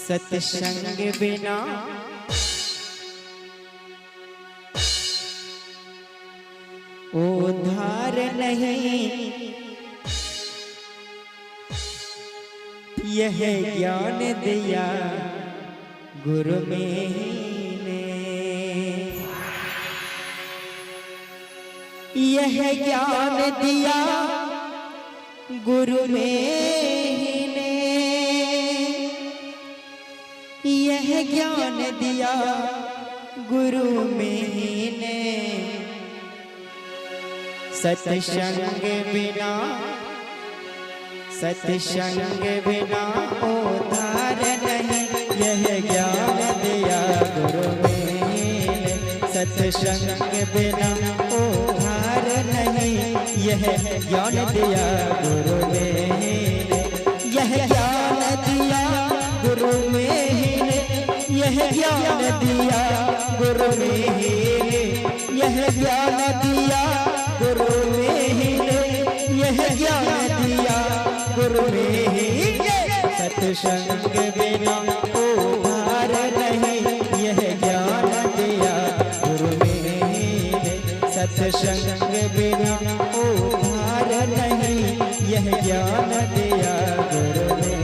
सत्संग बिना उद्धार नहीं, यह ज्ञान दिया गुरु में ने, यह ज्ञान दिया गुरु में ने, यह ज्ञान दिया गुरु में ने। सत्संग बिना, सत्संग बिना उद्धार नहीं, यह ज्ञान दिया गुरु में। सत्संग बिना उद्धार नहीं, यह ज्ञान दिया गुरु में। यह ज्ञान दिया गुरु में, यह ज्ञान दिया गुरु में, यह ज्ञान दिया गुरु में, यह ज्ञान दिया गुरु में। सत्संग बिना उद्धार नहीं, यह ज्ञान दिया गुरु में। सत्संग बिना उद्धार नहीं, यह ज्ञान दिया गुरु में।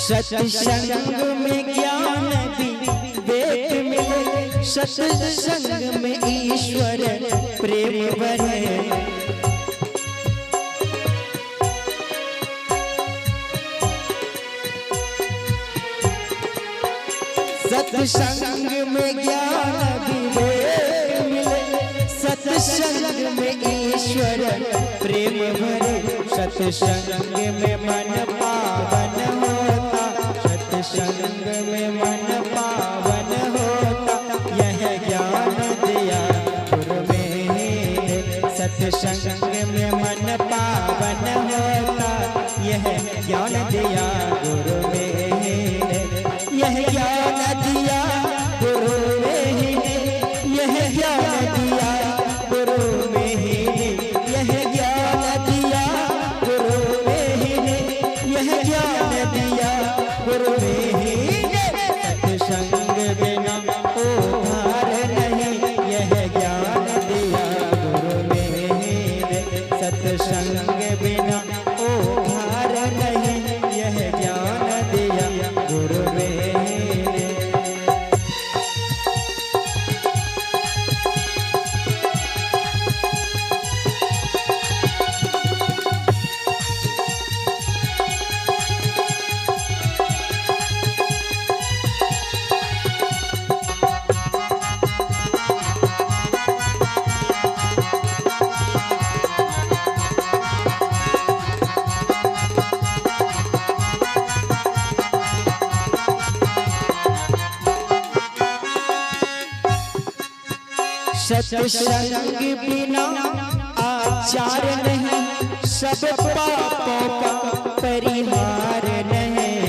सत्संग में ज्ञान विवेक मिले, सत्संग में ईश्वर प्रेम बढ़े। सत्संग में ज्ञान विवेक मिले, सत्संग में ईश्वर प्रेम भरे। सत्संग में मन पावन होता, सत्संग में मन पावन होता, यह ज्ञान दिया गुरु में। सत्संग में मन पावन होता, यह ज्ञान दिया गुरु में। यह ज्ञान दिया गुरु में, यह ज्ञान दिया गुरु में, यह ज्ञान दिया गुरु में, यह ज्ञान दिया गुरु में। सत्संग बिना उद्धार नहीं, यह ज्ञान दिया गुरु में। सत्संग बिना उद्धार नहीं, यह ज्ञान दिया गुरु में। सत्संग बिना आचार नहीं, सब पापों का परिहार नहीं।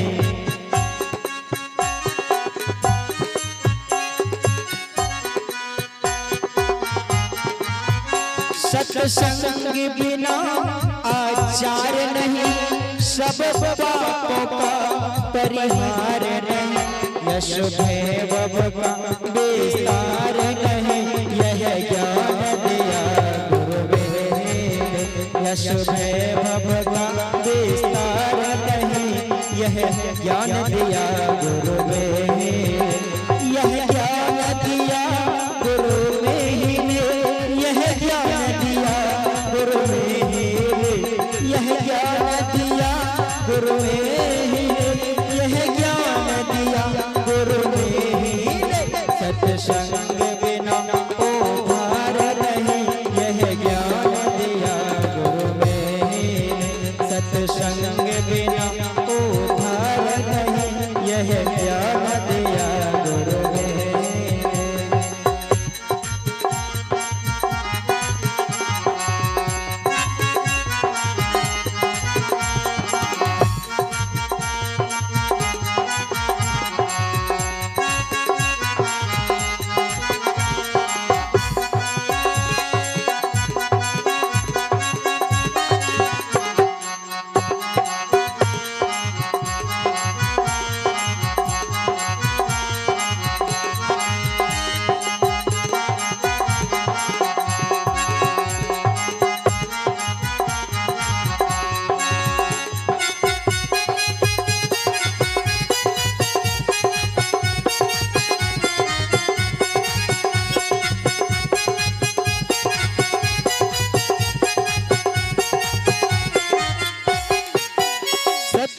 सत्संग बिना आचार नहीं, सब पापों का परिहार नहीं। यश भैभव का विस्तार नहीं, यह ज्ञान दिया गुरु में। यश भैभव का विस्तार नहीं, यह ज्ञान दिया गुरु में। यह ज्ञान दिया गुरु में, यह ज्ञान दिया गुरु में, यह ज्ञान दिया गुरु में, यह ज्ञान दिया गुरु में। सत्संग बिना उद्धार नहीं, यह ज्ञान दिया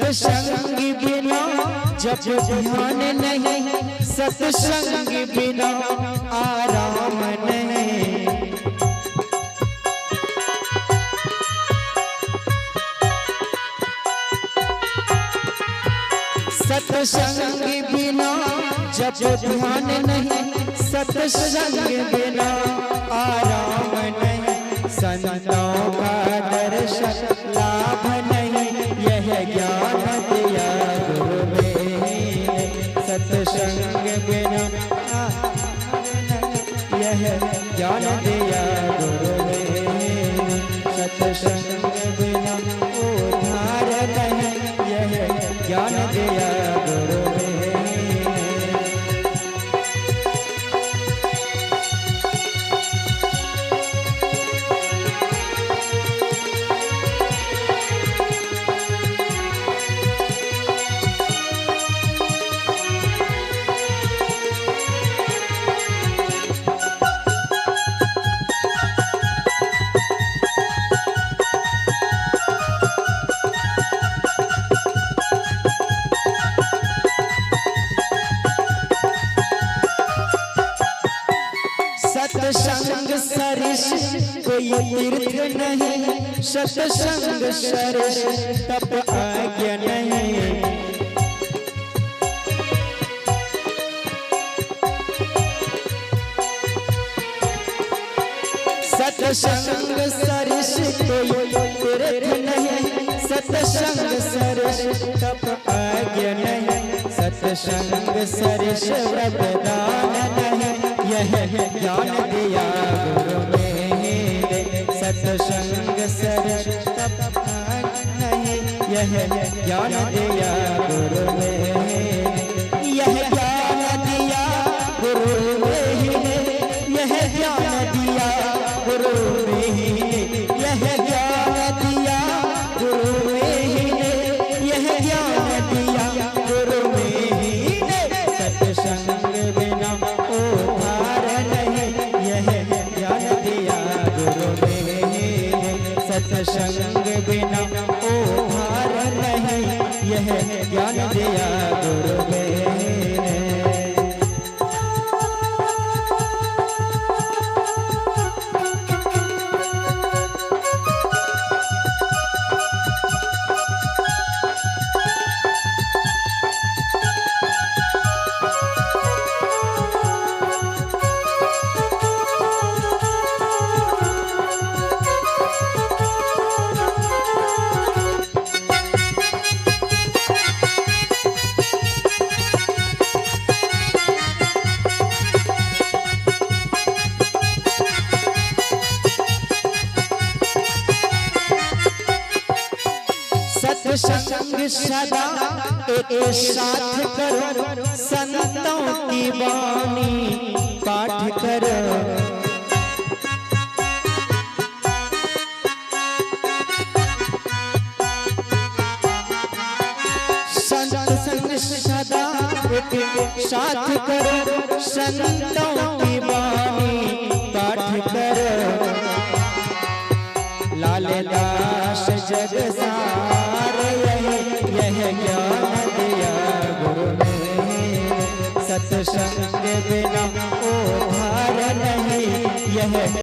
सत्संग बिना जब ध्यान नहीं, सत्संग बिना आराम नहीं। सत्संग बिना जब ध्यान नहीं, सत्संग बिना आराम नहीं। संतों का दर्शन लाभ नहीं, यह ज्ञान दिया गुरु ने। सत्संग बिना यह ज्ञान दिया गुरु ने। सत्संग बिना उद्धार नहीं, यह ज्ञान दिया गुरु ने। सत्संग सरिस कोई तीर्थ नहीं, सत्संग सरिस तप आज्ञा नहीं। सत्संग सरिस कोई तीर्थ नहीं, सत्संग सरिस तप आज्ञा नहीं। सत्संग सरिस वरदान नहीं, यह ज्ञान दिया गुरु ने। सत्संग सरिस तप नहीं, यह ज्ञान दिया गुरु ने। यह ज्ञान दिया गुरु ने, यह ज्ञान दिया गुरु ने। यह ज्ञान दिया गुरु ने, यह ज्ञान दिया गुरु ने। सत्संग बिना उद्धार नहीं, यह ज्ञान दिया गुरु ने। सत्संग बिना उद्धार नहीं, यह ज्ञान दिया गुरु ने। सत्संग सदा एक साथ करो, संतों की वाणी पाठ करो। सत्संग सदा एक साथ करो, संतों की वाणी पाठ करो। लालदास जग सार यह ज्ञान दिया गुरु ने। सत्संग बिना उद्धार नहीं, यह